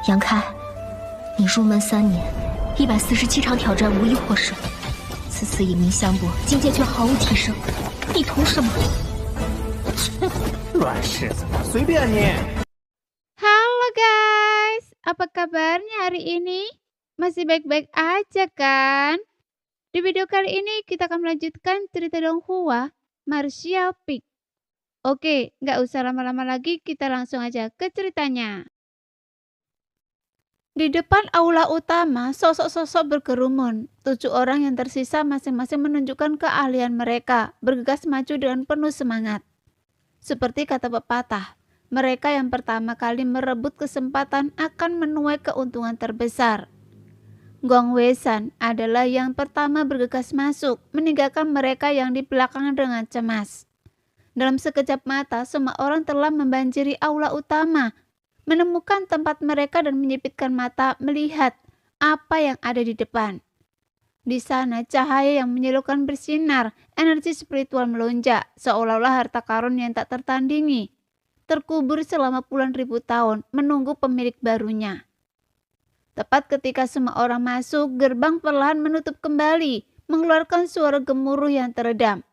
杨开，你入门3年，147场挑战无一获胜，此次以名相搏，境界却毫无提升，你图什么？乱柿子，随便你。Halo guys, apa kabarnya hari ini? Masih baik-baik aja kan? Di video kali ini kita akan melanjutkan cerita Donghua, Martial Peak. Oke, nggak usah lama-lama lagi, kita langsung aja ke ceritanya. Di depan aula utama, sosok-sosok berkerumun. 7 orang yang tersisa masing-masing menunjukkan keahlian mereka, bergegas maju dengan penuh semangat. Seperti kata pepatah, mereka yang pertama kali merebut kesempatan akan menuai keuntungan terbesar. Gong Wei-san adalah yang pertama bergegas masuk, meninggalkan mereka yang di belakang dengan cemas. Dalam sekejap mata, semua orang telah membanjiri aula utama, menemukan tempat mereka dan menyipitkan mata melihat apa yang ada di depan. Di sana cahaya yang menyilaukan bersinar, energi spiritual melonjak, seolah-olah harta karun yang tak tertandingi, terkubur selama puluhan ribu tahun, menunggu pemilik barunya. Tepat ketika semua orang masuk, gerbang perlahan menutup kembali, mengeluarkan suara gemuruh yang teredam.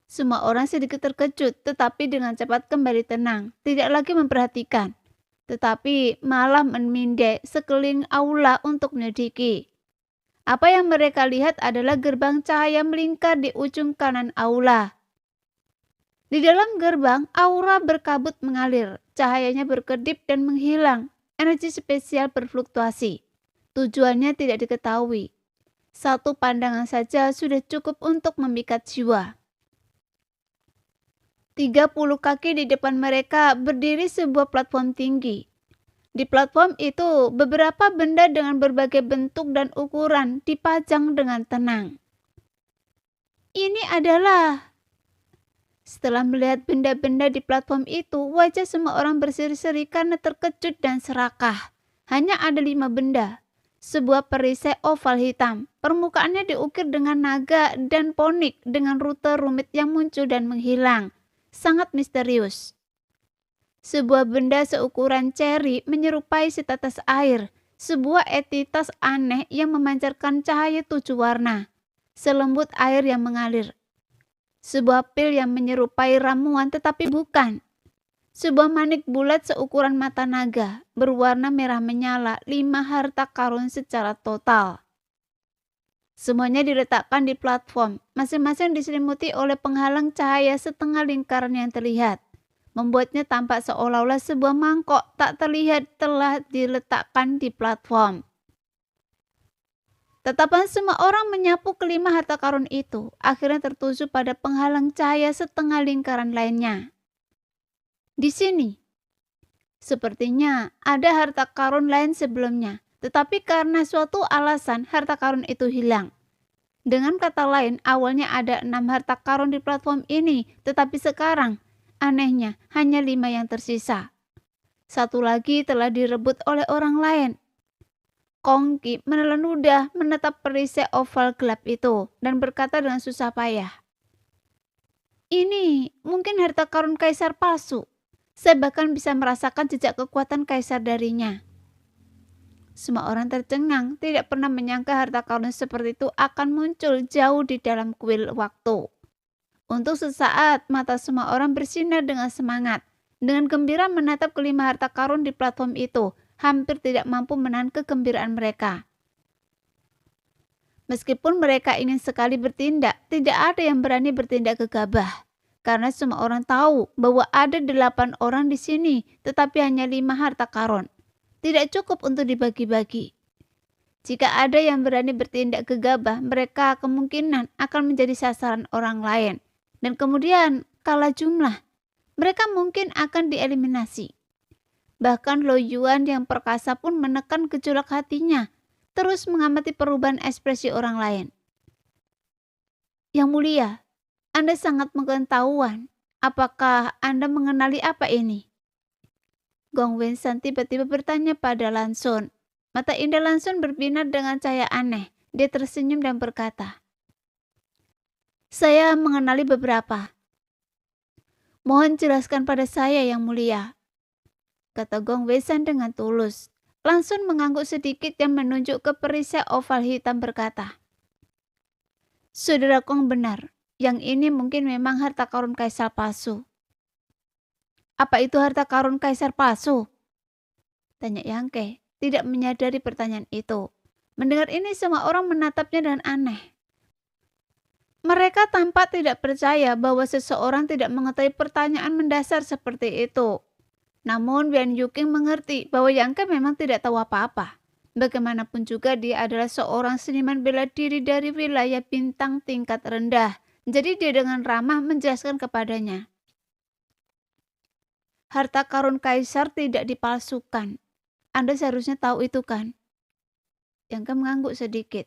Semua orang sedikit terkejut, tetapi dengan cepat kembali tenang, tidak lagi memperhatikan, tetapi malah memindai sekeliling aula untuk menyelidiki. Apa yang mereka lihat adalah gerbang cahaya melingkar di ujung kanan aula. Di dalam gerbang, aura berkabut mengalir, cahayanya berkedip dan menghilang, energi spesial berfluktuasi. Tujuannya tidak diketahui. Satu pandangan saja sudah cukup untuk memikat jiwa. 30 kaki di depan mereka berdiri sebuah platform tinggi. Di platform itu, beberapa benda dengan berbagai bentuk dan ukuran dipajang dengan tenang. Ini adalah... Setelah melihat benda-benda di platform itu, wajah semua orang berseri-seri karena terkejut dan serakah. Hanya ada 5 benda. Sebuah perisai oval hitam. Permukaannya diukir dengan naga dan ponik dengan rute rumit yang muncul dan menghilang. Sangat misterius. Sebuah benda seukuran ceri menyerupai setetes air, sebuah entitas aneh yang memancarkan cahaya 7 warna, selembut air yang mengalir. Sebuah pil yang menyerupai ramuan tetapi bukan. Sebuah manik bulat seukuran mata naga, berwarna merah menyala, 5 harta karun secara total. Semuanya diletakkan di platform, masing-masing diselimuti oleh penghalang cahaya setengah lingkaran yang terlihat, membuatnya tampak seolah-olah sebuah mangkok tak terlihat telah diletakkan di platform. Tatapan semua orang menyapu kelima harta karun itu, akhirnya tertuju pada penghalang cahaya setengah lingkaran lainnya. Di sini, sepertinya ada harta karun lain sebelumnya, tetapi karena suatu alasan harta karun itu hilang. Dengan kata lain, awalnya ada 6 harta karun di platform ini, tetapi sekarang, anehnya, hanya 5 yang tersisa. 1 lagi telah direbut oleh orang lain. Kongki menelan ludah menatap perisai oval gelap itu dan berkata dengan susah payah, "Ini mungkin harta karun kaisar palsu. Saya bahkan bisa merasakan jejak kekuatan kaisar darinya." Semua orang tercengang, tidak pernah menyangka harta karun seperti itu akan muncul jauh di dalam kuil waktu. Untuk sesaat, mata semua orang bersinar dengan semangat. Dengan gembira menatap kelima harta karun di platform itu, hampir tidak mampu menahan kegembiraan mereka. Meskipun mereka ingin sekali bertindak, tidak ada yang berani bertindak gegabah. Karena semua orang tahu bahwa ada 8 orang di sini, tetapi hanya 5 harta karun. Tidak cukup untuk dibagi-bagi. Jika ada yang berani bertindak gegabah, mereka kemungkinan akan menjadi sasaran orang lain. Dan kemudian kalah jumlah, mereka mungkin akan dieliminasi. Bahkan Lo Yuan yang perkasa pun menekan gejolak hatinya, terus mengamati perubahan ekspresi orang lain. Yang mulia, Anda sangat pengetahuan. Apakah Anda mengenali apa ini? Gong Wei-san tiba-tiba bertanya pada Lan Xun. Mata indah Lan Xun berbinar dengan cahaya aneh. Dia tersenyum dan berkata, "Saya mengenali beberapa. Mohon jelaskan pada saya yang mulia," kata Gong Wei-san dengan tulus. Langsung mengangguk sedikit dan menunjuk ke perisai oval hitam berkata, "Saudara Kong benar, yang ini mungkin memang harta karun kaisar palsu." "Apa itu harta karun kaisar palsu?" tanya Yang Ke, tidak menyadari pertanyaan itu. Mendengar ini semua orang menatapnya dengan aneh. Mereka tampak tidak percaya bahwa seseorang tidak mengetahui pertanyaan mendasar seperti itu. Namun Bian Yuking mengerti bahwa Yang Ke memang tidak tahu apa-apa. Bagaimanapun juga dia adalah seorang seniman bela diri dari wilayah bintang tingkat rendah. Jadi dia dengan ramah menjelaskan kepadanya. Harta karun kaisar tidak dipalsukan. Anda seharusnya tahu itu kan? Yang Ke mengangguk sedikit.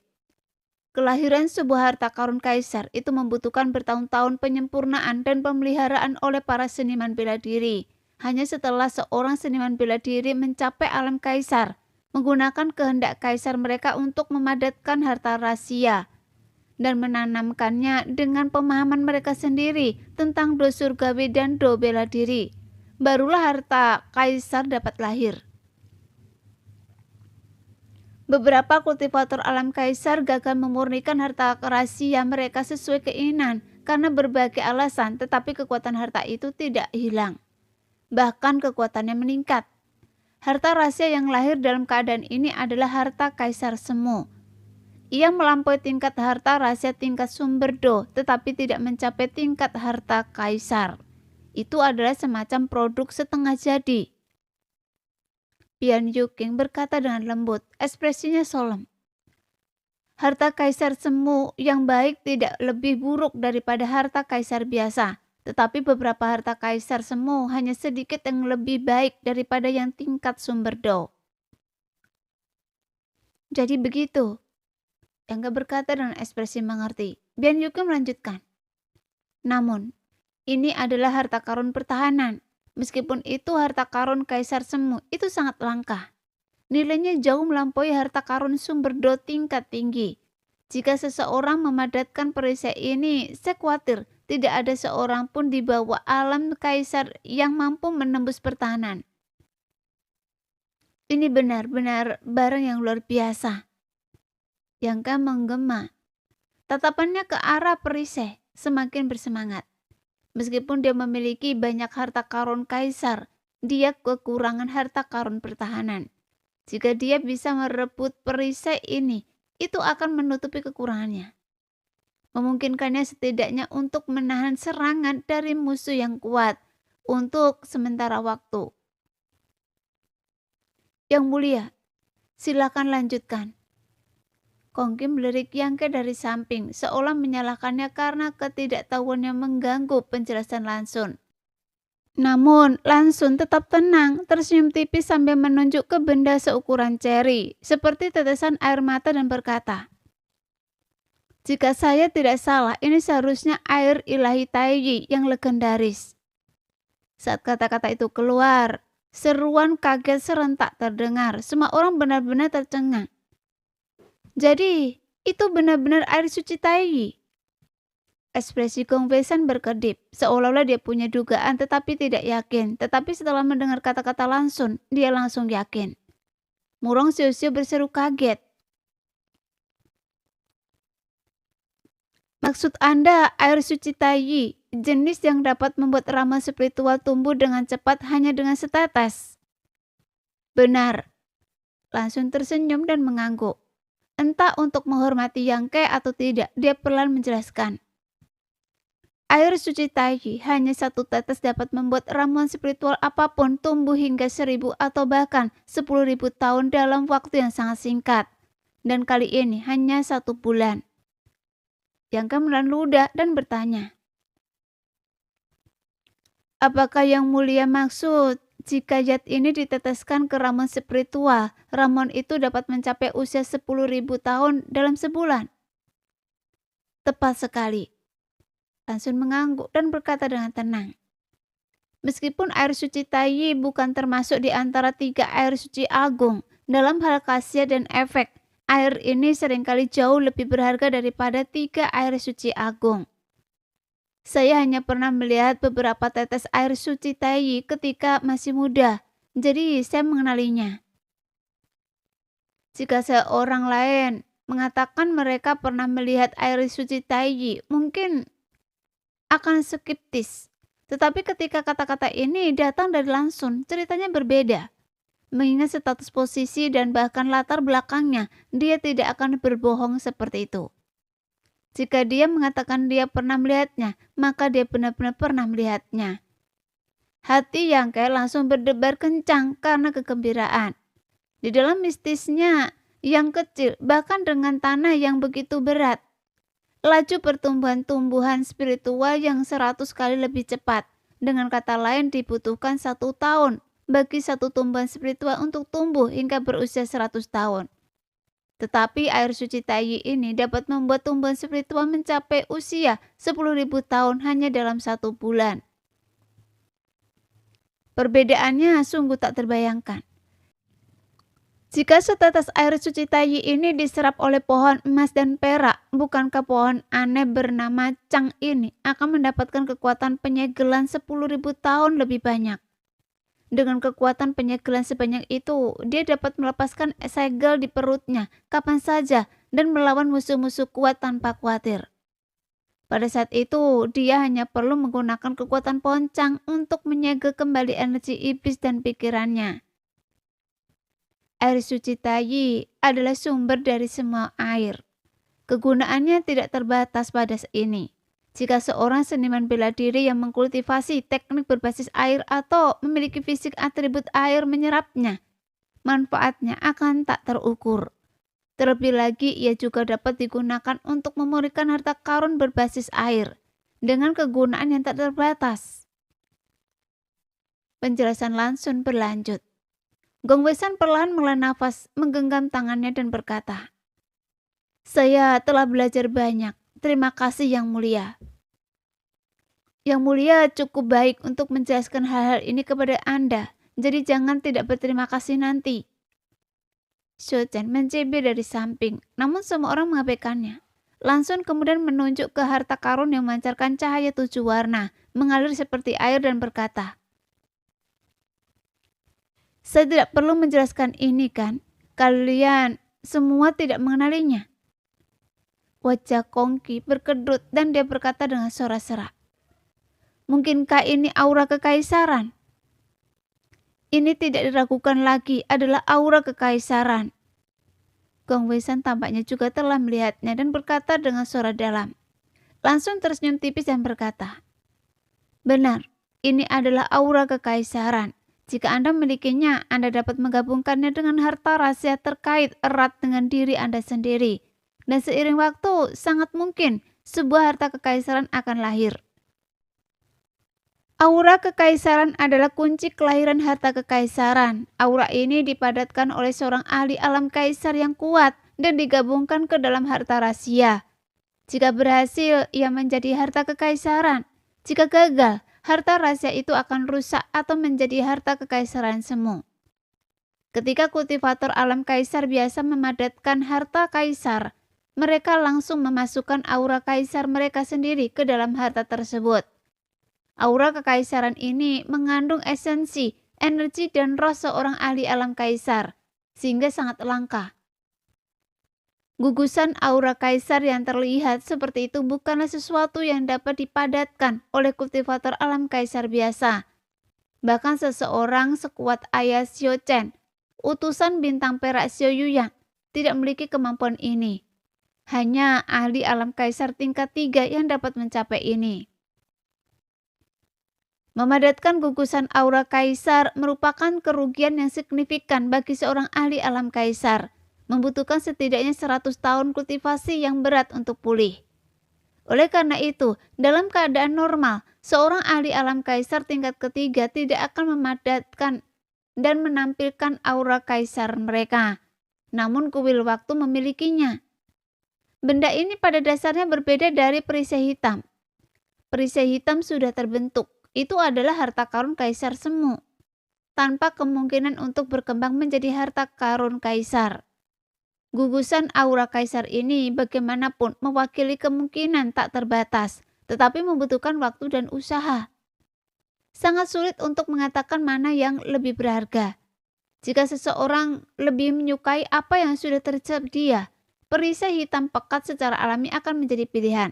Kelahiran sebuah harta karun kaisar itu membutuhkan bertahun-tahun penyempurnaan dan pemeliharaan oleh para seniman bela diri. Hanya setelah seorang seniman bela diri mencapai alam kaisar, menggunakan kehendak kaisar mereka untuk memadatkan harta rahasia dan menanamkannya dengan pemahaman mereka sendiri tentang do surgawi dan do bela diri, barulah harta kaisar dapat lahir. Beberapa kultivator alam kaisar gagal memurnikan harta rahasia mereka sesuai keinginan karena berbagai alasan, tetapi kekuatan harta itu tidak hilang. Bahkan kekuatannya meningkat. Harta rahasia yang lahir dalam keadaan ini adalah harta kaisar semu. Ia melampaui tingkat harta rahasia tingkat sumber do, tetapi tidak mencapai tingkat harta kaisar. Itu adalah semacam produk setengah jadi. Bian Yuking berkata dengan lembut, ekspresinya solemn. Harta kaisar semu yang baik tidak lebih buruk daripada harta kaisar biasa, tetapi beberapa harta kaisar semu hanya sedikit yang lebih baik daripada yang tingkat sumber do. Jadi begitu, Yang Ke berkata dengan ekspresi mengerti. Bian Yuking melanjutkan. Namun, ini adalah harta karun pertahanan. Meskipun itu harta karun kaisar semu, itu sangat langka. Nilainya jauh melampaui harta karun sumber do tingkat tinggi. Jika seseorang memadatkan perisai ini, saya khawatir tidak ada seorang pun di bawah alam kaisar yang mampu menembus pertahanan. Ini benar-benar barang yang luar biasa. Yang Ke menggema. Tatapannya ke arah perisai semakin bersemangat. Meskipun dia memiliki banyak harta karun kaisar, dia kekurangan harta karun pertahanan. Jika dia bisa merebut perisai ini, itu akan menutupi kekurangannya. Memungkinkannya setidaknya untuk menahan serangan dari musuh yang kuat untuk sementara waktu. Yang mulia, silakan lanjutkan. Kong Qi melirik Yang Ke dari samping, seolah menyalahkannya karena ketidaktahuannya mengganggu penjelasan Lansun. Namun, Lansun tetap tenang, tersenyum tipis sambil menunjuk ke benda seukuran ceri, seperti tetesan air mata dan berkata, "Jika saya tidak salah, ini seharusnya air ilahi Taiyi yang legendaris." Saat kata-kata itu keluar, seruan kaget serentak terdengar. Semua orang benar-benar tercengang. Jadi, itu benar-benar air suci Taiyi. Ekspresi Gong Wei-san berkedip, seolah-olah dia punya dugaan tetapi tidak yakin. Tetapi setelah mendengar kata-kata Lansun, dia langsung yakin. Murong Xiu-Xiu berseru kaget. "Maksud Anda air suci Taiyi, jenis yang dapat membuat ramuan spiritual tumbuh dengan cepat hanya dengan setetes?" "Benar." Lansun tersenyum dan mengangguk. Entah untuk menghormati Yang Ke atau tidak, dia perlahan menjelaskan. Air suci Taiyi hanya satu tetes dapat membuat ramuan spiritual apapun tumbuh hingga 1000 atau bahkan 10.000 tahun dalam waktu yang sangat singkat. Dan kali ini hanya 1 bulan. Yang Ke menelan ludah dan bertanya, "Apakah Yang Mulia maksud jika zat ini diteteskan ke ramuan spiritual, ramuan itu dapat mencapai usia 10.000 tahun dalam sebulan?" "Tepat sekali." Lansun mengangguk dan berkata dengan tenang. Meskipun air suci Taiyi bukan termasuk di antara 3 air suci agung, dalam hal khasiat dan efek, air ini seringkali jauh lebih berharga daripada 3 air suci agung. Saya hanya pernah melihat beberapa tetes air suci Taiyi ketika masih muda, jadi saya mengenalinya. Jika seorang lain mengatakan mereka pernah melihat air suci Taiyi, mungkin akan skeptis. Tetapi ketika kata-kata ini datang dari Lansun, ceritanya berbeda. Mengingat status posisi dan bahkan latar belakangnya, dia tidak akan berbohong seperti itu. Jika dia mengatakan dia pernah melihatnya, maka dia benar-benar pernah melihatnya. Hati Yang Ke langsung berdebar kencang karena kegembiraan. Di dalam mistisnya yang kecil, bahkan dengan tanah yang begitu berat, laju pertumbuhan-tumbuhan spiritual yang 100 kali lebih cepat. Dengan kata lain, dibutuhkan 1 tahun bagi satu tumbuhan spiritual untuk tumbuh hingga berusia 100 tahun. Tetapi air suci Taiyi ini dapat membuat tumbuhan spiritual mencapai usia 10.000 tahun hanya dalam 1 bulan. Perbedaannya sungguh tak terbayangkan. Jika setetes air suci Taiyi ini diserap oleh pohon emas dan perak, bukankah pohon aneh bernama Chang ini akan mendapatkan kekuatan penyegelan 10.000 tahun lebih banyak? Dengan kekuatan penyegelan sebanyak itu, dia dapat melepaskan segel di perutnya kapan saja dan melawan musuh-musuh kuat tanpa khawatir. Pada saat itu, dia hanya perlu menggunakan kekuatan pohon Chang untuk menyegel kembali energi iblis dan pikirannya. Air suci Taiyi adalah sumber dari semua air. Kegunaannya tidak terbatas pada ini. Jika seorang seniman bela diri yang mengkultivasi teknik berbasis air atau memiliki fisik atribut air menyerapnya, manfaatnya akan tak terukur. Terlebih lagi, ia juga dapat digunakan untuk memurnikan harta karun berbasis air dengan kegunaan yang tak terbatas. Penjelasan Lansun berlanjut. Gong Wei Shan perlahan menghela nafas, menggenggam tangannya dan berkata, "Saya telah belajar banyak. Terima kasih Yang Mulia." Yang Mulia cukup baik untuk menjelaskan hal-hal ini kepada Anda, jadi jangan tidak berterima kasih nanti. Xiao Chen mencibir dari samping, namun semua orang mengabaikannya. Lansun kemudian menunjuk ke harta karun yang memancarkan cahaya 7 warna, mengalir seperti air dan berkata, "Saya tidak perlu menjelaskan ini kan? Kalian semua tidak mengenalinya." Wajah Kongqi berkedut dan dia berkata dengan suara serak, "Mungkinkah ini aura kekaisaran?" Ini tidak diragukan lagi adalah aura kekaisaran. Gong Wei Shan tampaknya juga telah melihatnya dan berkata dengan suara dalam. Langsung tersenyum tipis dan berkata, "Benar, ini adalah aura kekaisaran. Jika Anda memilikinya, Anda dapat menggabungkannya dengan harta rahasia terkait erat dengan diri Anda sendiri. Dan seiring waktu, sangat mungkin sebuah harta kekaisaran akan lahir." Aura kekaisaran adalah kunci kelahiran harta kekaisaran. Aura ini dipadatkan oleh seorang ahli alam kaisar yang kuat dan digabungkan ke dalam harta rahasia. Jika berhasil, ia menjadi harta kekaisaran. Jika gagal, harta rahasia itu akan rusak atau menjadi harta kekaisaran semu. Ketika kultivator alam kaisar biasa memadatkan harta kaisar, mereka langsung memasukkan aura kaisar mereka sendiri ke dalam harta tersebut. Aura kekaisaran ini mengandung esensi, energi, dan roh seorang ahli alam kaisar, sehingga sangat langka. Gugusan aura kaisar yang terlihat seperti itu bukanlah sesuatu yang dapat dipadatkan oleh kultivator alam kaisar biasa. Bahkan seseorang sekuat ayah Xiao Chen, utusan bintang perak Xiao Yuyang, tidak memiliki kemampuan ini. Hanya ahli alam kaisar tingkat 3 yang dapat mencapai ini. Memadatkan gugusan aura kaisar merupakan kerugian yang signifikan bagi seorang ahli alam kaisar. Membutuhkan setidaknya 100 tahun kultivasi yang berat untuk pulih. Oleh karena itu, dalam keadaan normal, seorang ahli alam kaisar tingkat ketiga tidak akan memadatkan dan menampilkan aura kaisar mereka. Namun kuil waktu memilikinya. Benda ini pada dasarnya berbeda dari perisai hitam. Perisai hitam sudah terbentuk. Itu adalah harta karun kaisar semu, tanpa kemungkinan untuk berkembang menjadi harta karun kaisar. Gugusan aura kaisar ini bagaimanapun mewakili kemungkinan tak terbatas, tetapi membutuhkan waktu dan usaha. Sangat sulit untuk mengatakan mana yang lebih berharga. Jika seseorang lebih menyukai apa yang sudah tersedia, perisai hitam pekat secara alami akan menjadi pilihan.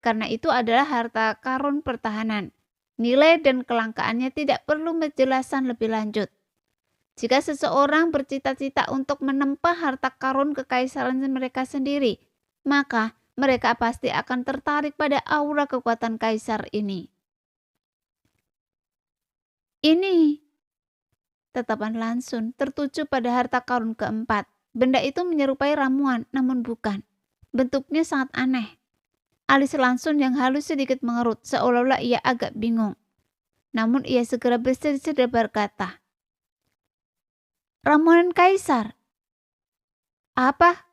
Karena itu adalah harta karun pertahanan. Nilai dan kelangkaannya tidak perlu penjelasan lebih lanjut. Jika seseorang bercita-cita untuk menempa harta karun kekaisaran mereka sendiri, maka mereka pasti akan tertarik pada aura kekuatan kaisar ini. Ini tetapan Lansun tertuju pada harta karun keempat. Benda itu menyerupai ramuan, namun bukan. Bentuknya sangat aneh. Alis Lansun yang halus sedikit mengerut, seolah-olah ia agak bingung. Namun ia segera bersedia berkata, "Ramuan kaisar." "Apa?"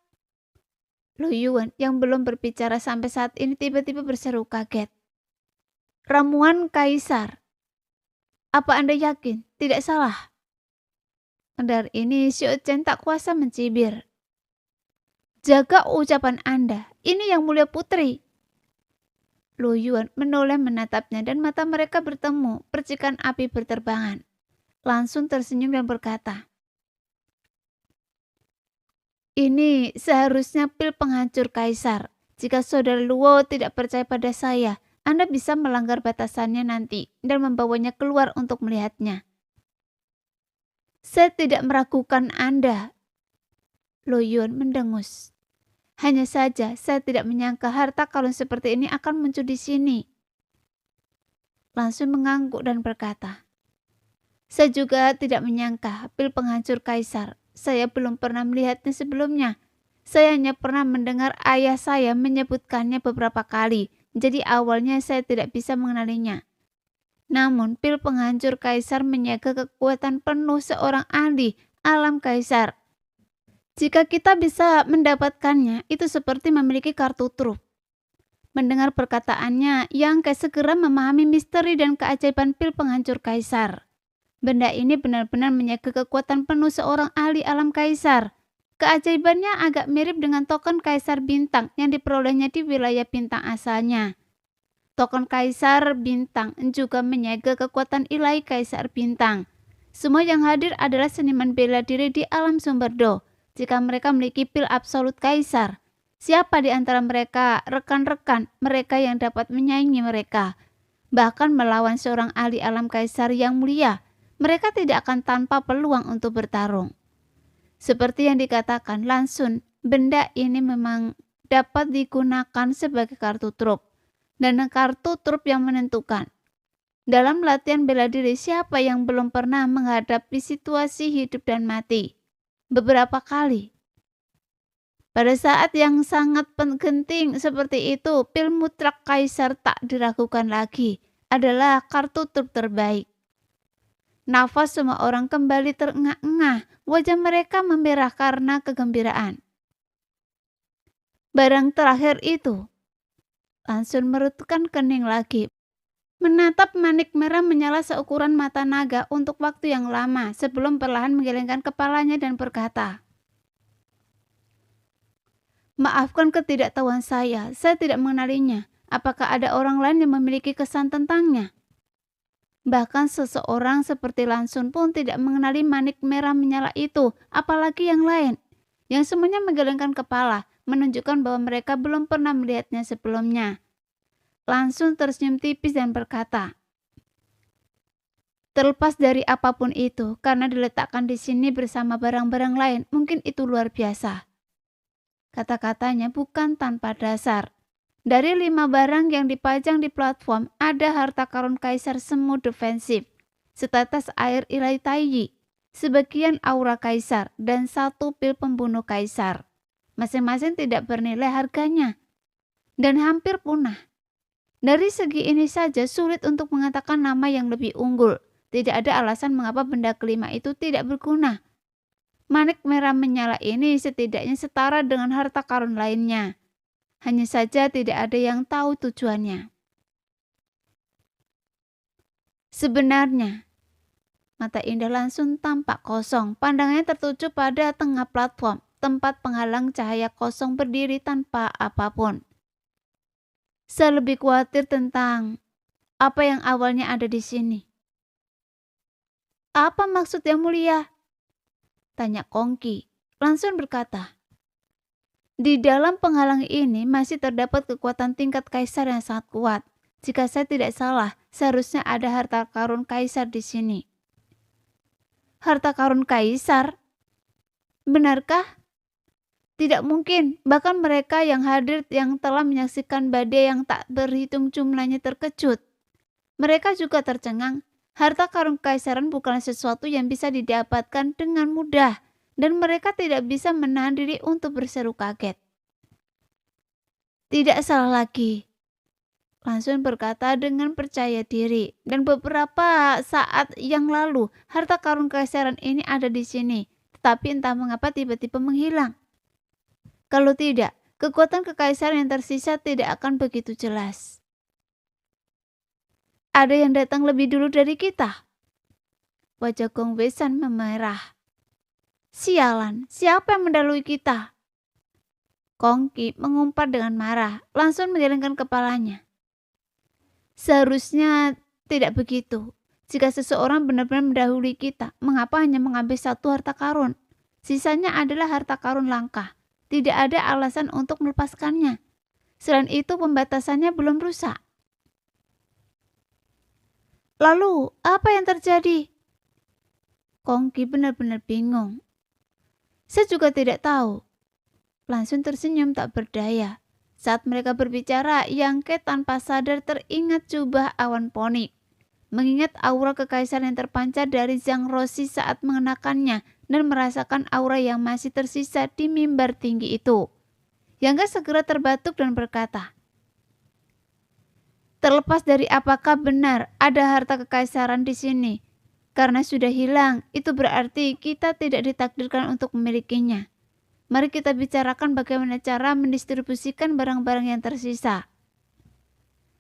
Lu Yuan yang belum berbicara sampai saat ini tiba-tiba berseru kaget. "Ramuan kaisar. Apa Anda yakin? Tidak salah?" Mendengar ini, Xiao Chen tak kuasa mencibir. "Jaga ucapan Anda, ini yang mulia putri." Lu Yuan menoleh menatapnya dan mata mereka bertemu, percikan api berterbangan. Langsung tersenyum dan berkata, "Ini seharusnya pil penghancur kaisar. Jika saudara Luo tidak percaya pada saya, Anda bisa melanggar batasannya nanti dan membawanya keluar untuk melihatnya." "Saya tidak meragukan Anda." Lu Yuan mendengus. "Hanya saja saya tidak menyangka harta karun seperti ini akan muncul di sini." Langsung mengangguk dan berkata, "Saya juga tidak menyangka pil penghancur kaisar. Saya belum pernah melihatnya sebelumnya. Saya hanya pernah mendengar ayah saya menyebutkannya beberapa kali, jadi awalnya saya tidak bisa mengenalinya. Namun pil penghancur kaisar menjaga kekuatan penuh seorang ahli alam kaisar. Jika kita bisa mendapatkannya, itu seperti memiliki kartu truf." Mendengar perkataannya, Yang Ke segera memahami misteri dan keajaiban pil penghancur kaisar. Benda ini benar-benar menjaga kekuatan penuh seorang ahli alam kaisar. Keajaibannya agak mirip dengan token kaisar bintang yang diperolehnya di wilayah bintang asalnya. Token kaisar bintang juga menjaga kekuatan ilahi kaisar bintang. Semua yang hadir adalah seniman bela diri di alam Sumberdo. Jika mereka memiliki pil absolut kaisar, siapa di antara mereka rekan-rekan mereka yang dapat menyaingi mereka? Bahkan melawan seorang ahli alam kaisar yang mulia, mereka tidak akan tanpa peluang untuk bertarung. Seperti yang dikatakan Lansun, benda ini memang dapat digunakan sebagai kartu truf, dan kartu truf yang menentukan. Dalam latihan bela diri, siapa yang belum pernah menghadapi situasi hidup dan mati? Beberapa kali. Pada saat yang sangat penting seperti itu, pil mutrak kaisar tak diragukan lagi, adalah kartu truf terbaik. Nafas semua orang kembali terengah-engah, wajah mereka memerah karena kegembiraan. Barang terakhir itu, langsung merutukkan kening lagi, menatap manik merah menyala seukuran mata naga untuk waktu yang lama sebelum perlahan menggelengkan kepalanya dan berkata, "Maafkan ketidaktahuan saya tidak mengenalinya. Apakah ada orang lain yang memiliki kesan tentangnya?" Bahkan seseorang seperti Lansun pun tidak mengenali manik merah menyala itu, apalagi yang lain. Yang semuanya menggelengkan kepala, menunjukkan bahwa mereka belum pernah melihatnya sebelumnya. Lansun tersenyum tipis dan berkata, "Terlepas dari apapun itu, karena diletakkan di sini bersama barang-barang lain, mungkin itu luar biasa." Kata-katanya bukan tanpa dasar. Dari 5 barang yang dipajang di platform, ada harta karun kaisar semu defensif, setetes air ilahi Taiji, sebagian aura kaisar, dan 1 pil pembunuh kaisar. Masing-masing tidak bernilai harganya, dan hampir punah. Dari segi ini saja sulit untuk mengatakan nama yang lebih unggul. Tidak ada alasan mengapa benda kelima itu tidak berguna. Manik merah menyala ini setidaknya setara dengan harta karun lainnya. Hanya saja tidak ada yang tahu tujuannya. Sebenarnya, mata Indah langsung tampak kosong. Pandangannya tertuju pada tengah platform, tempat penghalang cahaya kosong berdiri tanpa apapun. Saya lebih khawatir tentang apa yang awalnya ada di sini. "Apa maksud yang mulia?" Tanya Kongki. Lansun berkata, di dalam penghalang ini masih terdapat kekuatan tingkat kaisar yang sangat kuat. Jika saya tidak salah, seharusnya ada harta karun kaisar di sini. Harta karun kaisar? Benarkah? Tidak mungkin. Bahkan mereka yang hadir yang telah menyaksikan badai yang tak berhitung jumlahnya terkejut. Mereka juga tercengang. Harta karun kekaisaran bukanlah sesuatu yang bisa didapatkan dengan mudah, dan mereka tidak bisa menahan diri untuk berseru kaget. Tidak salah lagi, Lansun berkata dengan percaya diri, dan beberapa saat yang lalu harta karun kekaisaran ini ada di sini, tetapi entah mengapa tiba-tiba menghilang. Kalau tidak, kekuatan kekaisaran yang tersisa tidak akan begitu jelas. Ada yang datang lebih dulu dari kita. Wajah Gong Wei-san memerah. Sialan, siapa yang mendahului kita? Kongki mengumpat dengan marah, langsung mengelengkan kepalanya. Seharusnya tidak begitu. Jika seseorang benar-benar mendahului kita, mengapa hanya mengambil satu harta karun? Sisanya adalah harta karun langka. Tidak ada alasan untuk melepaskannya. Selain itu, pembatasannya belum rusak. Lalu, apa yang terjadi? Kongki benar-benar bingung. Saya juga tidak tahu. Langsung tersenyum tak berdaya. Saat mereka berbicara, Yangke tanpa sadar teringat jubah awan ponik. Mengingat aura kekaisaran yang terpancar dari Zhang Roshi saat mengenakannya dan merasakan aura yang masih tersisa di mimbar tinggi itu. Yangke segera terbatuk dan berkata, terlepas dari apakah benar ada harta kekaisaran di sini, karena sudah hilang, itu berarti kita tidak ditakdirkan untuk memilikinya. Mari kita bicarakan bagaimana cara mendistribusikan barang-barang yang tersisa.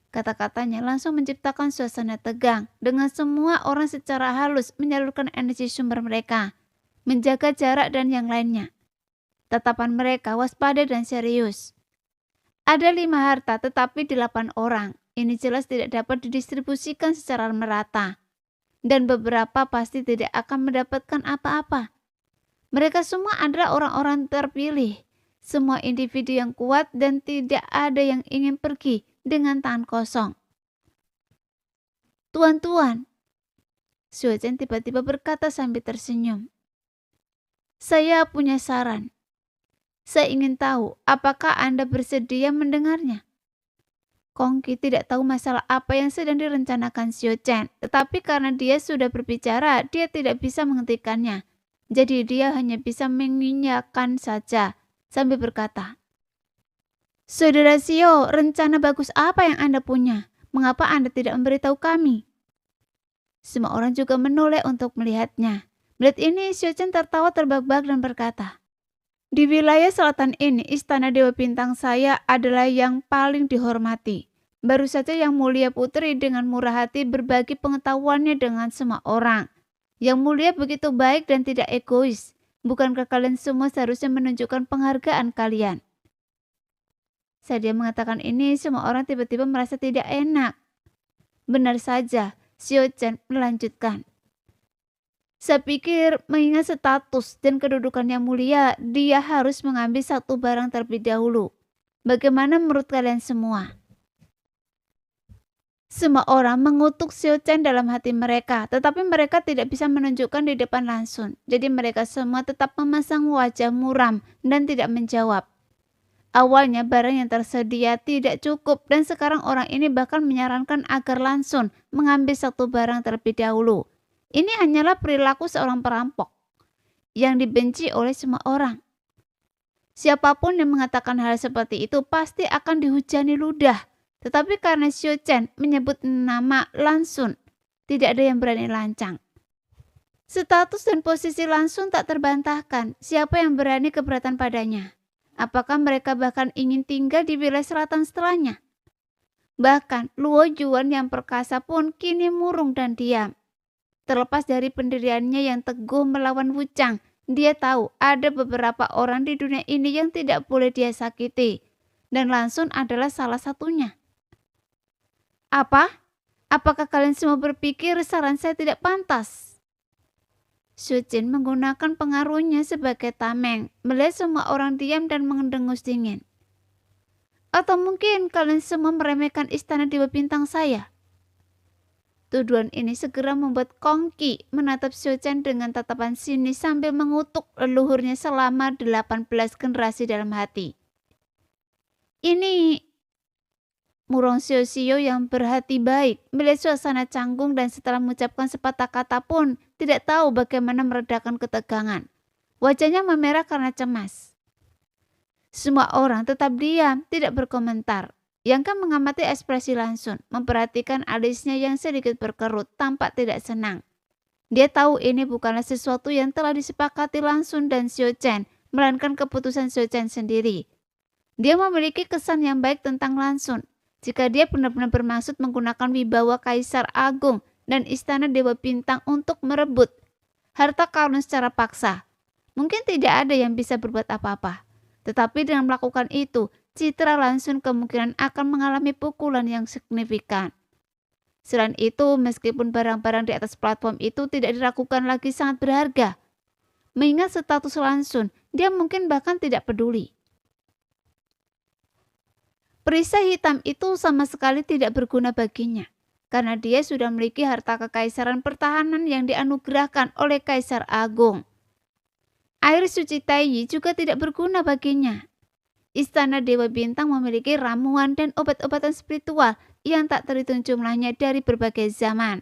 Kata-katanya langsung menciptakan suasana tegang, dengan semua orang secara halus menyalurkan energi sumber mereka, menjaga jarak dan yang lainnya. Tatapan mereka waspada dan serius. Ada 5 harta tetapi 8 orang. Ini jelas tidak dapat didistribusikan secara merata. Dan beberapa pasti tidak akan mendapatkan apa-apa. Mereka semua adalah orang-orang terpilih. Semua individu yang kuat dan tidak ada yang ingin pergi dengan tangan kosong. Tuan-tuan, Xue Zhen tiba-tiba berkata sambil tersenyum. Saya punya saran. Saya ingin tahu apakah Anda bersedia mendengarnya. Kongki tidak tahu masalah apa yang sedang direncanakan Xue Zhen, tetapi karena dia sudah berbicara, dia tidak bisa menghentikannya. Jadi dia hanya bisa mengiyakan saja, sambil berkata, Saudara Xio, rencana bagus apa yang Anda punya? Mengapa Anda tidak memberitahu kami? Semua orang juga menoleh untuk melihatnya. Melihat ini, Xue Zhen tertawa terbahak-bahak dan berkata, di wilayah selatan ini, istana Dewa Bintang saya adalah yang paling dihormati. Baru saja Yang Mulia Putri dengan murah hati berbagi pengetahuannya dengan semua orang. Yang Mulia begitu baik dan tidak egois. Bukankah kalian semua seharusnya menunjukkan penghargaan kalian? Saat dia mengatakan ini, semua orang tiba-tiba merasa tidak enak. Benar saja, Xue Zhen melanjutkan. Saya pikir mengingat status dan kedudukan Yang Mulia, dia harus mengambil satu barang terlebih dahulu. Bagaimana menurut kalian semua? Semua orang mengutuk Xue Zhen dalam hati mereka, tetapi mereka tidak bisa menunjukkan di depan langsung. Jadi mereka semua tetap memasang wajah muram dan tidak menjawab. Awalnya barang yang tersedia tidak cukup dan sekarang orang ini bahkan menyarankan agar langsung mengambil satu barang terlebih dahulu. Ini hanyalah perilaku seorang perampok yang dibenci oleh semua orang. Siapapun yang mengatakan hal seperti itu pasti akan dihujani ludah. Tetapi karena Xue Zhen menyebut nama Lansun, tidak ada yang berani lancang. Status dan posisi Lansun tak terbantahkan. Siapa yang berani keberatan padanya? Apakah mereka bahkan ingin tinggal di wilayah selatan setelahnya? Bahkan Luo Yuan yang perkasa pun kini murung dan diam. Terlepas dari pendiriannya yang teguh melawan Wuchang, dia tahu ada beberapa orang di dunia ini yang tidak boleh dia sakiti. Dan Lansun adalah salah satunya. Apa? Apakah kalian semua berpikir saran saya tidak pantas? Su Jin menggunakan pengaruhnya sebagai tameng, melihat semua orang diam dan mendengus dingin. Atau mungkin kalian semua meremehkan istana Dewa Bintang saya? Tuduhan ini segera membuat Kong Qi menatap Xiu Chen dengan tatapan sinis sambil mengutuk leluhurnya selama 18 generasi dalam hati. Ini Murong Xiu yang berhati baik melihat suasana canggung dan setelah mengucapkan sepatah kata pun tidak tahu bagaimana meredakan ketegangan. Wajahnya memerah karena cemas. Semua orang tetap diam, tidak berkomentar. Yang kan mengamati ekspresi Lansun, memperhatikan alisnya yang sedikit berkerut, tampak tidak senang. Dia tahu ini bukanlah sesuatu yang telah disepakati Lansun dan Xiu Chen, melainkan keputusan Xiu Chen sendiri. Dia memiliki kesan yang baik tentang Lansun. Jika dia benar-benar bermaksud menggunakan wibawa Kaisar Agung dan Istana Dewa Bintang untuk merebut harta karun secara paksa, mungkin tidak ada yang bisa berbuat apa-apa. Tetapi dengan melakukan itu, citra Lansun kemungkinan akan mengalami pukulan yang signifikan. Selain itu, meskipun barang-barang di atas platform itu tidak diragukan lagi sangat berharga, mengingat status Lansun, dia mungkin bahkan tidak peduli. Perisai hitam itu sama sekali tidak berguna baginya, karena dia sudah memiliki harta kekaisaran pertahanan yang dianugerahkan oleh Kaisar Agung. Air suci Taiyi juga tidak berguna baginya. Istana Dewa Bintang memiliki ramuan dan obat-obatan spiritual yang tak terhitung jumlahnya dari berbagai zaman.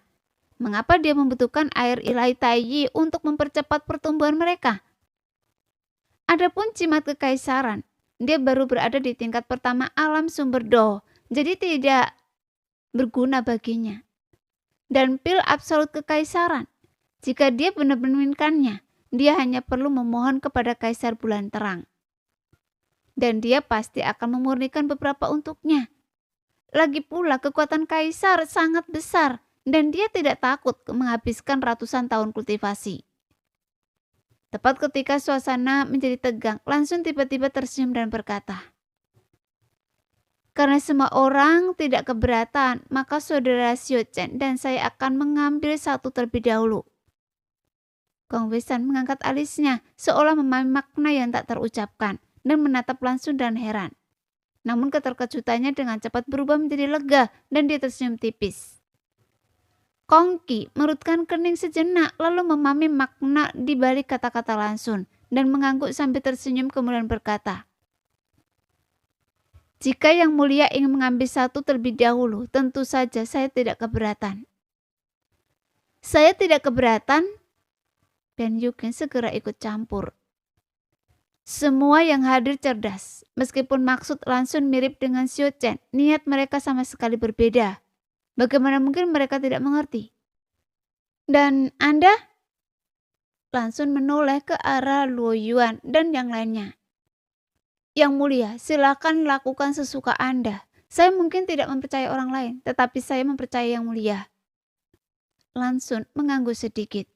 Mengapa dia membutuhkan air ilahi Taiyi untuk mempercepat pertumbuhan mereka? Adapun jimat kekaisaran, dia baru berada di tingkat pertama alam sumber Do, jadi tidak berguna baginya. Dan pil absolut kekaisaran, jika dia benar-benar menginginkannya, dia hanya perlu memohon kepada Kaisar Bulan Terang. Dan dia pasti akan memurnikan beberapa untuknya. Lagi pula kekuatan Kaisar sangat besar dan dia tidak takut menghabiskan ratusan tahun kultivasi. Tepat ketika suasana menjadi tegang, Lansun tiba-tiba tersenyum dan berkata, "Karena semua orang tidak keberatan, maka saudara Xiu Chen dan saya akan mengambil satu terlebih dahulu." Gong Wei Shan mengangkat alisnya seolah memahami makna yang tak terucapkan dan menatap Lansun dan heran. Namun keterkejutannya dengan cepat berubah menjadi lega dan dia tersenyum tipis. Kong Qi merutkan kening sejenak lalu memahami makna di balik kata-kata Lansun dan mengangguk sambil tersenyum kemudian berkata, "Jika Yang Mulia ingin mengambil satu terlebih dahulu, tentu saja saya tidak keberatan." "Saya tidak keberatan?" Ben Yukin segera ikut campur. Semua yang hadir cerdas, meskipun maksud Lansun mirip dengan Xiu Chen, niat mereka sama sekali berbeda. Bagaimana mungkin mereka tidak mengerti? "Dan Anda?" Lansun menoleh ke arah Luo Yuan dan yang lainnya. "Yang Mulia, silakan lakukan sesuka Anda. Saya mungkin tidak mempercayai orang lain, tetapi saya mempercayai Yang Mulia." Lansun mengangguk sedikit.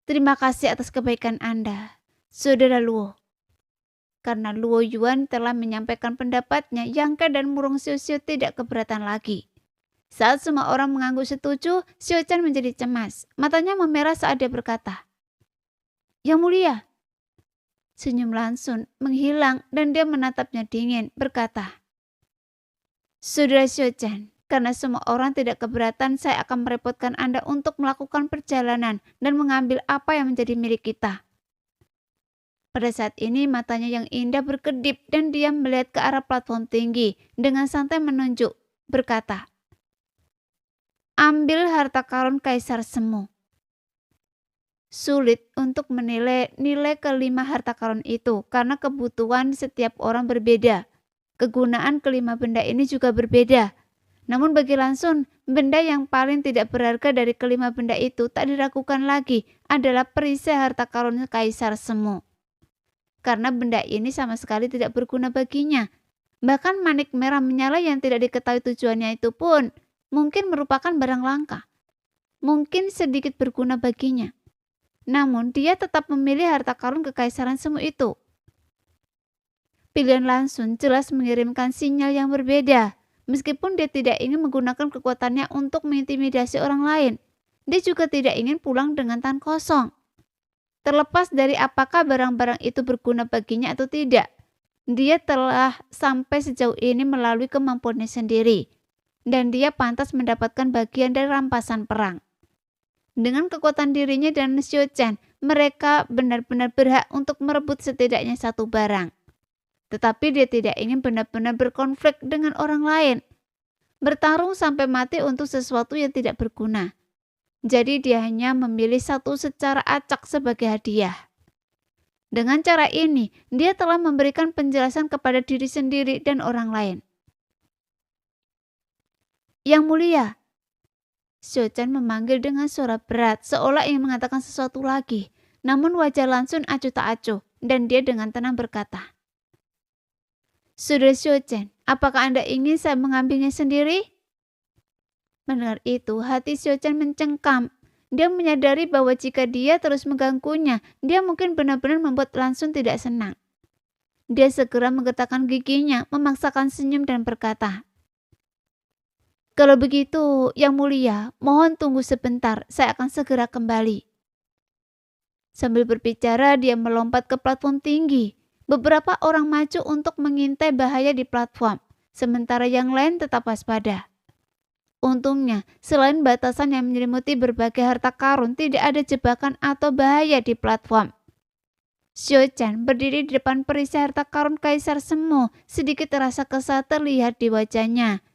"Terima kasih atas kebaikan Anda, Saudara Luo." Karena Luo Yuan telah menyampaikan pendapatnya, Yang Ke dan Murong Xiu tidak keberatan lagi. Saat semua orang mengangguk setuju, Xiu Chen menjadi cemas. Matanya memerah saat dia berkata, "Yang Mulia." Senyum Lansun menghilang dan dia menatapnya dingin, berkata, "Saudara Xiu Chen, karena semua orang tidak keberatan, saya akan merepotkan Anda untuk melakukan perjalanan dan mengambil apa yang menjadi milik kita." Pada saat ini matanya yang indah berkedip dan dia melihat ke arah platform tinggi dengan santai menunjuk, berkata, "Ambil harta karun Kaisar Semu." Sulit untuk menilai nilai kelima harta karun itu karena kebutuhan setiap orang berbeda. Kegunaan kelima benda ini juga berbeda. Namun bagi Lansun, benda yang paling tidak berharga dari kelima benda itu tak diragukan lagi adalah perisai harta karun Kaisar Semu. Karena benda ini sama sekali tidak berguna baginya. Bahkan manik merah menyala yang tidak diketahui tujuannya itu pun mungkin merupakan barang langka. Mungkin sedikit berguna baginya. Namun dia tetap memilih harta karun kekaisaran Semu itu. Pilihan Lansun jelas mengirimkan sinyal yang berbeda. Meskipun dia tidak ingin menggunakan kekuatannya untuk mengintimidasi orang lain, dia juga tidak ingin pulang dengan tangan kosong. Terlepas dari apakah barang-barang itu berguna baginya atau tidak, dia telah sampai sejauh ini melalui kemampuannya sendiri, dan dia pantas mendapatkan bagian dari rampasan perang. Dengan kekuatan dirinya dan Xiao Chen, mereka benar-benar berhak untuk merebut setidaknya satu barang. Tetapi dia tidak ingin benar-benar berkonflik dengan orang lain, bertarung sampai mati untuk sesuatu yang tidak berguna. Jadi dia hanya memilih satu secara acak sebagai hadiah. Dengan cara ini, dia telah memberikan penjelasan kepada diri sendiri dan orang lain. Yang mulia, Xiao Chen memanggil dengan suara berat, seolah ingin mengatakan sesuatu lagi. Namun wajah Lan Xun acuh tak acuh, dan dia dengan tenang berkata, "Saudara Xiao Chen, apakah Anda ingin saya mengambilnya sendiri?" Mendengar itu, hati Xiao Chen mencengkam. Dia menyadari bahwa jika dia terus mengganggunya, dia mungkin benar-benar membuat Lan Xun tidak senang. Dia segera menggetakkan giginya, memaksakan senyum dan berkata, "Kalau begitu, Yang Mulia, mohon tunggu sebentar, saya akan segera kembali." Sambil berbicara, dia melompat ke platform tinggi. Beberapa orang maju untuk mengintai bahaya di platform, sementara yang lain tetap waspada. Untungnya, selain batasan yang menyelimuti berbagai harta karun, tidak ada jebakan atau bahaya di platform. Xiao Chen berdiri di depan perisai harta karun Kaisar Semu, sedikit rasa kesal terlihat di wajahnya.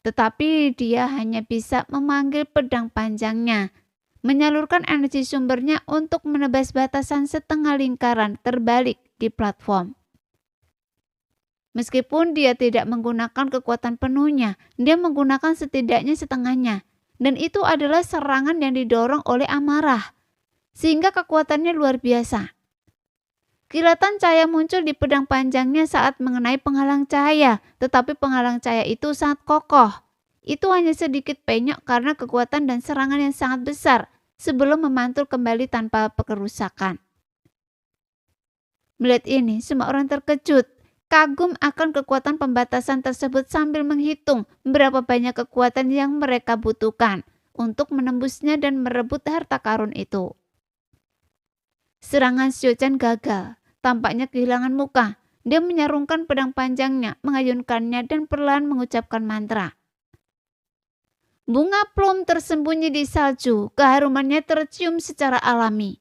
Tetapi dia hanya bisa memanggil pedang panjangnya, menyalurkan energi sumbernya untuk menebas batasan setengah lingkaran terbalik di platform. Meskipun dia tidak menggunakan kekuatan penuhnya, dia menggunakan setidaknya setengahnya, dan itu adalah serangan yang didorong oleh amarah, sehingga kekuatannya luar biasa. Kilatan cahaya muncul di pedang panjangnya saat mengenai penghalang cahaya, tetapi penghalang cahaya itu sangat kokoh. Itu hanya sedikit penyok karena kekuatan dan serangan yang sangat besar sebelum memantul kembali tanpa kerusakan. Melihat ini, semua orang terkejut, kagum akan kekuatan pembatasan tersebut sambil menghitung berapa banyak kekuatan yang mereka butuhkan untuk menembusnya dan merebut harta karun itu. Serangan Xiao Chen gagal, tampaknya kehilangan muka. Dia menyarungkan pedang panjangnya, mengayunkannya dan perlahan mengucapkan mantra. Bunga plum tersembunyi di salju, keharumannya tercium secara alami.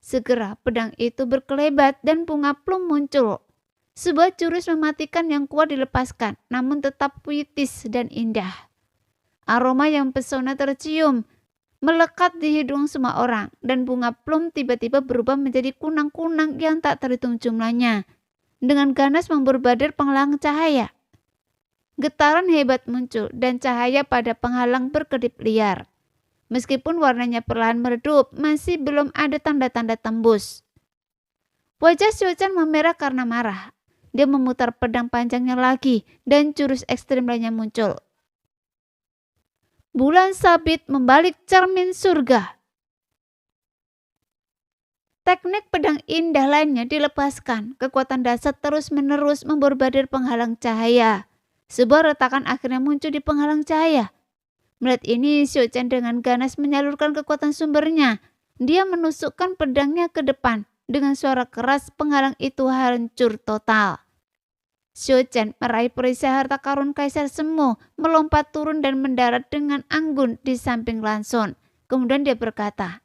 Segera pedang itu berkelebat dan bunga plum muncul. Sebuah jurus mematikan yang kuat dilepaskan, namun tetap puitis dan indah. Aroma yang pesona tercium, melekat di hidung semua orang, dan bunga plum tiba-tiba berubah menjadi kunang-kunang yang tak terhitung jumlahnya. Dengan ganas memborbadir penghalang cahaya. Getaran hebat muncul dan cahaya pada penghalang berkedip liar. Meskipun warnanya perlahan meredup, masih belum ada tanda-tanda tembus. Wajah Xiao Chen memerah karena marah. Dia memutar pedang panjangnya lagi dan jurus ekstrim lainnya muncul. Bulan sabit membalik cermin surga. Teknik pedang indah lainnya dilepaskan. Kekuatan dasar terus-menerus memborbadir penghalang cahaya. Sebuah retakan akhirnya muncul di penghalang cahaya. Melihat ini, Xiao Chen dengan ganas menyalurkan kekuatan sumbernya. Dia menusukkan pedangnya ke depan. Dengan suara keras, penghalang itu hancur total. Xiao Chen meraih perisai harta karun Kaisar Semu, melompat turun dan mendarat dengan anggun di samping Lan Xun. Kemudian dia berkata,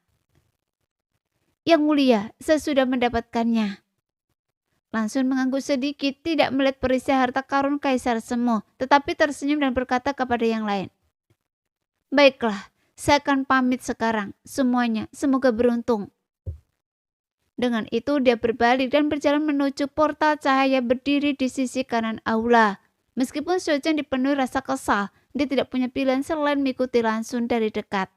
"Yang Mulia, saya sudah mendapatkannya." Lan Xun mengangguk sedikit, tidak melihat perisai harta karun Kaisar Semu, tetapi tersenyum dan berkata kepada yang lain, "Baiklah, saya akan pamit sekarang. Semuanya, semoga beruntung." Dengan itu dia berbalik dan berjalan menuju portal cahaya berdiri di sisi kanan aula. Meskipun Xiao Chen dipenuhi rasa kesal, dia tidak punya pilihan selain mengikuti Lan Xun dari dekat.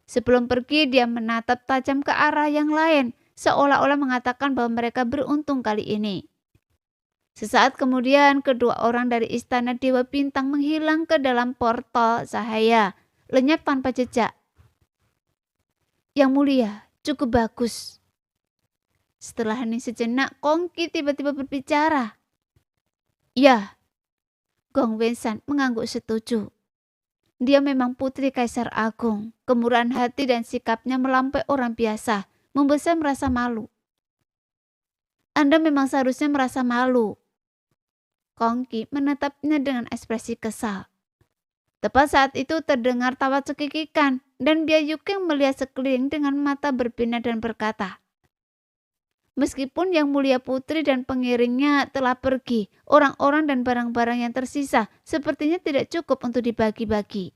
Sebelum pergi, dia menatap tajam ke arah yang lain, seolah-olah mengatakan bahwa mereka beruntung kali ini. Sesaat kemudian, kedua orang dari istana Dewa Bintang menghilang ke dalam portal cahaya, lenyap tanpa jejak. "Yang Mulia, cukup bagus." Setelah hening sejenak, Kong Qi tiba-tiba berbicara. "Ya." Gong Wensan mengangguk setuju. Dia memang putri Kaisar Agung. Kemurahan hati dan sikapnya melampaui orang biasa. membuat saya merasa malu. Anda memang seharusnya merasa malu. Kongki menatapnya dengan ekspresi kesal. Tepat saat itu terdengar tawa cekikikan dan Biayuking melihat sekeliling dengan mata berbinar dan berkata, "Meskipun Yang Mulia Putri dan pengiringnya telah pergi, orang-orang dan barang-barang yang tersisa sepertinya tidak cukup untuk dibagi-bagi."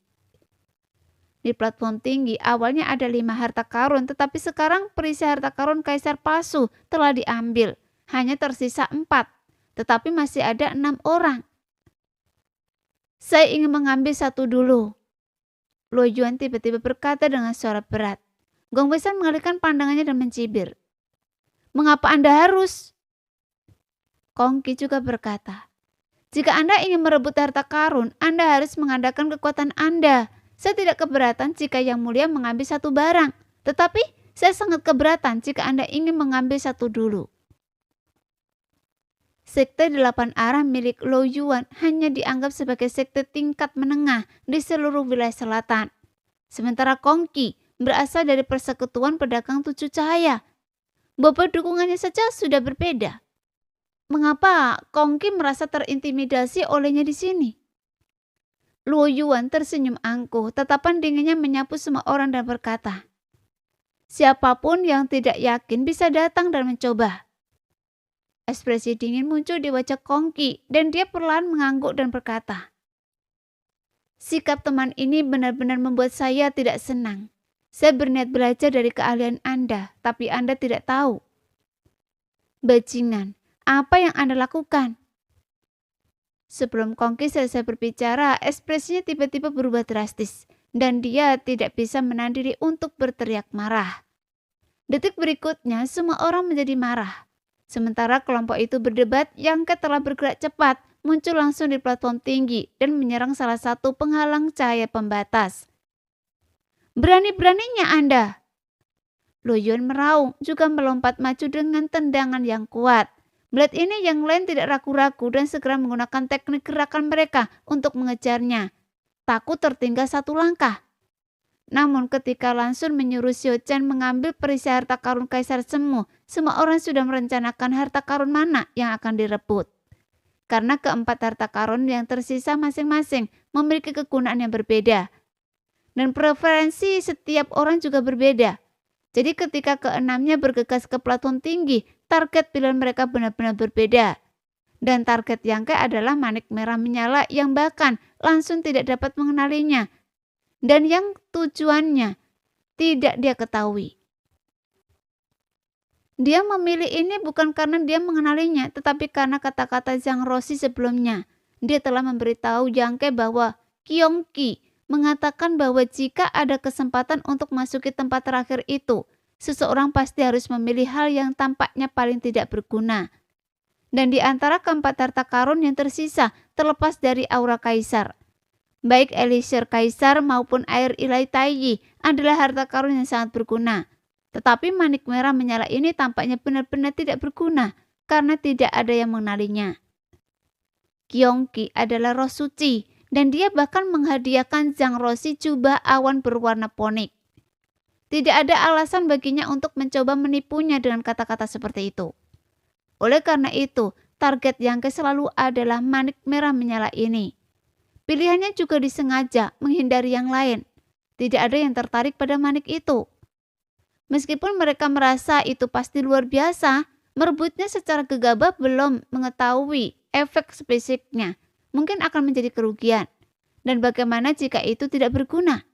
Di platform tinggi awalnya ada 5 harta karun, tetapi sekarang perisi harta karun kaisar palsu telah diambil. Hanya tersisa 4, tetapi masih ada 6 orang. "Saya ingin mengambil satu dulu," Luo Yuan tiba-tiba berkata dengan suara berat. Gong Wei-san mengalihkan pandangannya dan mencibir. "Mengapa Anda harus?" Kongki juga berkata, "Jika Anda ingin merebut harta karun, Anda harus mengandalkan kekuatan Anda. Saya tidak keberatan jika Yang Mulia mengambil satu barang, tetapi saya sangat keberatan jika Anda ingin mengambil satu dulu." Sekte 8 arah milik Luo Yuan hanya dianggap sebagai sekte tingkat menengah di seluruh wilayah selatan. Sementara Kongki berasal dari persekutuan pedagang 7 cahaya. Bobot dukungannya saja sudah berbeda. Mengapa Kongki merasa terintimidasi olehnya di sini? Luo Yuan tersenyum angkuh, tatapan dinginnya menyapu semua orang dan berkata, "Siapapun yang tidak yakin bisa datang dan mencoba." Ekspresi dingin muncul di wajah Kongki dan dia perlahan mengangguk dan berkata, "Sikap teman ini benar-benar membuat saya tidak senang. Saya berniat belajar dari keahlian Anda, tapi Anda tidak tahu." "Bajingan, apa yang Anda lakukan?" Sebelum Kongki selesai berbicara, ekspresinya tiba-tiba berubah drastis dan dia tidak bisa menahan diri untuk berteriak marah. Detik berikutnya semua orang menjadi marah. Sementara kelompok itu berdebat, Yang Ke telah bergerak cepat, muncul langsung di platform tinggi dan menyerang salah satu penghalang cahaya pembatas. "Berani-beraninya Anda!" Luo Yuan meraung, juga melompat maju dengan tendangan yang kuat. Melihat ini, yang lain tidak ragu-ragu dan segera menggunakan teknik gerakan mereka untuk mengejarnya. Takut tertinggal satu langkah. Namun ketika langsung menyuruh Xiao Chen mengambil perisi harta karun Kaisar Semu, semua orang sudah merencanakan harta karun mana yang akan direbut. Karena keempat harta karun yang tersisa masing-masing memiliki kegunaan yang berbeda. Dan preferensi setiap orang juga berbeda. Jadi ketika keenamnya bergegas ke platform tinggi, target pilihan mereka benar-benar berbeda. Dan target Yang Ke adalah manik merah menyala yang bahkan langsung tidak dapat mengenalinya. Dan yang tujuannya tidak dia ketahui. Dia memilih ini bukan karena dia mengenalinya, tetapi karena kata-kata Zhang Roshi sebelumnya. Dia telah memberitahu Yang Ke bahwa Kongki mengatakan bahwa jika ada kesempatan untuk masuki tempat terakhir itu, seseorang pasti harus memilih hal yang tampaknya paling tidak berguna. Dan di antara keempat harta karun yang tersisa terlepas dari aura kaisar, baik Elixir Kaisar maupun air ilahi Taiyi adalah harta karun yang sangat berguna. Tetapi manik merah menyala ini tampaknya benar-benar tidak berguna karena tidak ada yang mengenalinya. Kongki adalah roh suci dan dia bahkan menghadiahkan Zhang Roshi jubah awan berwarna ponik. Tidak ada alasan baginya untuk mencoba menipunya dengan kata-kata seperti itu. Oleh karena itu, target Yang Ke selalu adalah manik merah menyala ini. Pilihannya juga disengaja menghindari yang lain. Tidak ada yang tertarik pada manik itu. Meskipun mereka merasa itu pasti luar biasa, merebutnya secara gegabah belum mengetahui efek spesifiknya. Mungkin akan menjadi kerugian. Dan bagaimana jika itu tidak berguna?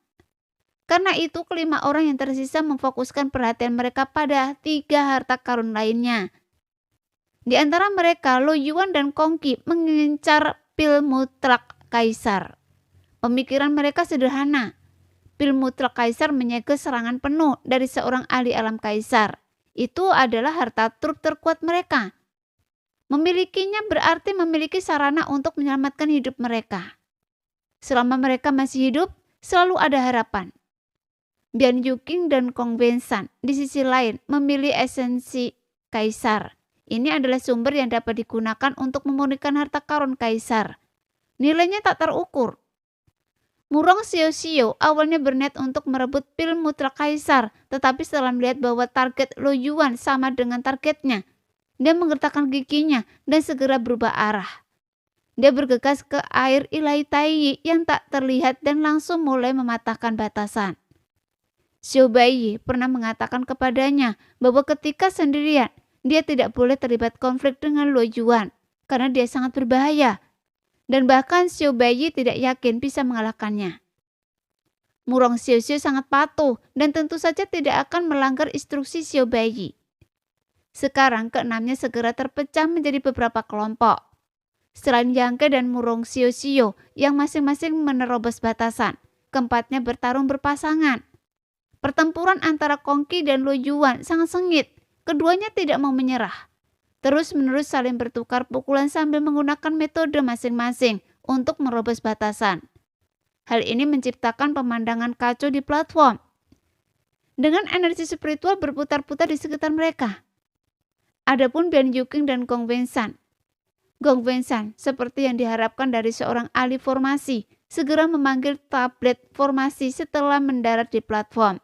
Karena itu kelima orang yang tersisa memfokuskan perhatian mereka pada 3 harta karun lainnya. Di antara mereka, Luo Yuan dan Kongki mengincar pil mutlak Kaisar. Pemikiran mereka sederhana. Pil mutlak Kaisar menyegel serangan penuh dari seorang ahli alam Kaisar. Itu adalah harta trup terkuat mereka. Memilikinya berarti memiliki sarana untuk menyelamatkan hidup mereka. Selama mereka masih hidup, selalu ada harapan. Bian Yuqing dan Kong Bensan di sisi lain memilih esensi Kaisar. Ini adalah sumber yang dapat digunakan untuk memurnikan harta karun Kaisar. Nilainya tak terukur. Murong Xiao awalnya berniat untuk merebut pil Mutlak Kaisar, tetapi setelah melihat bahwa target Lo Yuan sama dengan targetnya, dia menggertakkan giginya dan segera berubah arah. Dia bergegas ke air ilahi Tai yang tak terlihat dan langsung mulai mematahkan batasan. Xiao Baiyi pernah mengatakan kepadanya bahwa ketika sendirian, dia tidak boleh terlibat konflik dengan Lo Yuan karena dia sangat berbahaya. Dan bahkan Xiao Baiyi tidak yakin bisa mengalahkannya. Murong Xiao sangat patuh dan tentu saja tidak akan melanggar instruksi Xiao Baiyi. Sekarang keenamnya segera terpecah menjadi beberapa kelompok. Selain Yang Ke dan Murong Xiao yang masing-masing menerobos batasan, keempatnya bertarung berpasangan. Pertempuran antara Kongqi dan Lo Yuan sangat sengit. Keduanya tidak mau menyerah. Terus-menerus saling bertukar pukulan sambil menggunakan metode masing-masing untuk merobos batasan. Hal ini menciptakan pemandangan kacau di platform. Dengan energi spiritual berputar-putar di sekitar mereka. Adapun Bian Yuqing dan Gong Wensan. Gong Wensan, seperti yang diharapkan dari seorang ahli formasi, segera memanggil tablet formasi setelah mendarat di platform.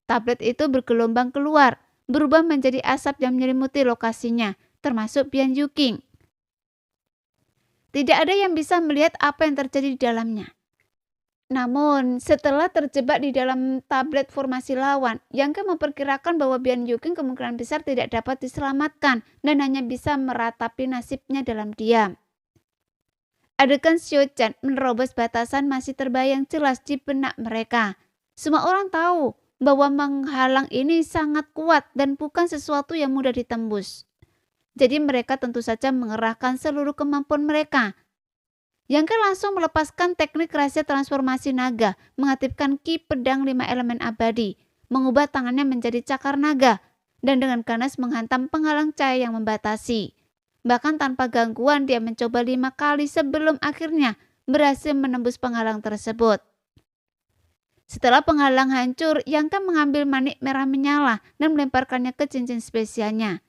Tablet itu bergelombang keluar, berubah menjadi asap yang menyelimuti lokasinya, termasuk Bian Yuqing. Tidak ada yang bisa melihat apa yang terjadi di dalamnya. Namun, setelah terjebak di dalam tablet formasi lawan, Yang Ke memperkirakan bahwa Bian Yuqing kemungkinan besar tidak dapat diselamatkan dan hanya bisa meratapi nasibnya dalam diam. Adegan Xiao Chen menerobos batasan masih terbayang jelas di benak mereka. Semua orang tahu bahwa menghalang ini sangat kuat dan bukan sesuatu yang mudah ditembus. Jadi mereka tentu saja mengerahkan seluruh kemampuan mereka. Yang Ke langsung melepaskan teknik rahasia transformasi naga, mengaktifkan ki pedang 5 elemen abadi, mengubah tangannya menjadi cakar naga, dan dengan ganas menghantam penghalang cahaya yang membatasi. Bahkan tanpa gangguan dia mencoba 5 kali sebelum akhirnya berhasil menembus penghalang tersebut. Setelah penghalang hancur, Yang Ke mengambil manik merah menyala dan melemparkannya ke cincin spesialnya.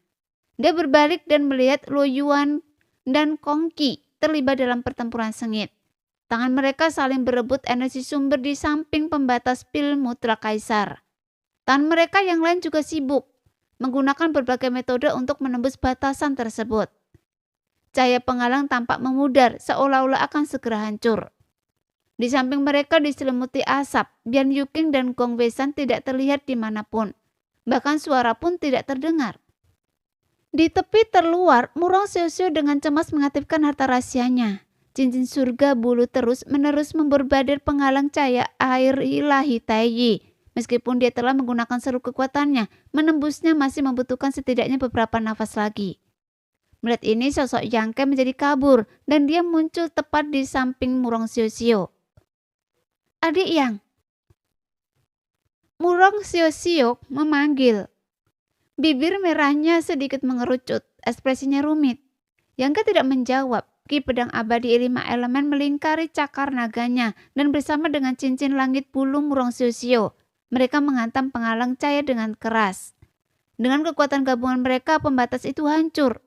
Dia berbalik dan melihat Lo Yuan dan Kongqi terlibat dalam pertempuran sengit. Tangan mereka saling berebut energi sumber di samping pembatas pil Mutlak Kaisar. Tangan mereka yang lain juga sibuk, menggunakan berbagai metode untuk menembus batasan tersebut. Cahaya penghalang tampak memudar, seolah-olah akan segera hancur. Di samping mereka diselimuti asap, Bian Yuqing dan Gong Wensan tidak terlihat dimanapun. Bahkan suara pun tidak terdengar. Di tepi terluar, Murong Xiao dengan cemas mengaktifkan harta rahasianya. Cincin surga bulu terus-menerus memborbadir penghalang cahaya air ilahi Tai. Meskipun dia telah menggunakan seluruh kekuatannya, menembusnya masih membutuhkan setidaknya beberapa nafas lagi. Melihat ini, sosok Yang Ke menjadi kabur dan dia muncul tepat di samping Murong Xiao. Adik Yang. Murong Xiao memanggil. Bibir merahnya sedikit mengerucut, ekspresinya rumit. Yang Ke tidak menjawab. Ki pedang abadi 5 elemen melingkari cakar naganya dan bersama dengan cincin langit bulu Murong Xiao, mereka menghantam penghalang cahaya dengan keras. Dengan kekuatan gabungan mereka, pembatas itu hancur.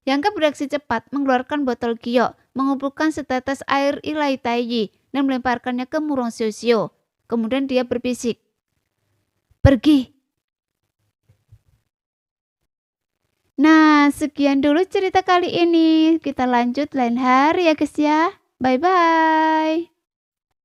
Yang Ke beraksi cepat, mengeluarkan botol giok, mengumpulkan setetes air ilahi Tai dan melemparkannya ke Murong Xiao. Kemudian dia berbisik, "Pergi." Nah, sekian dulu cerita kali ini. Kita lanjut lain hari ya guys ya. Bye-bye.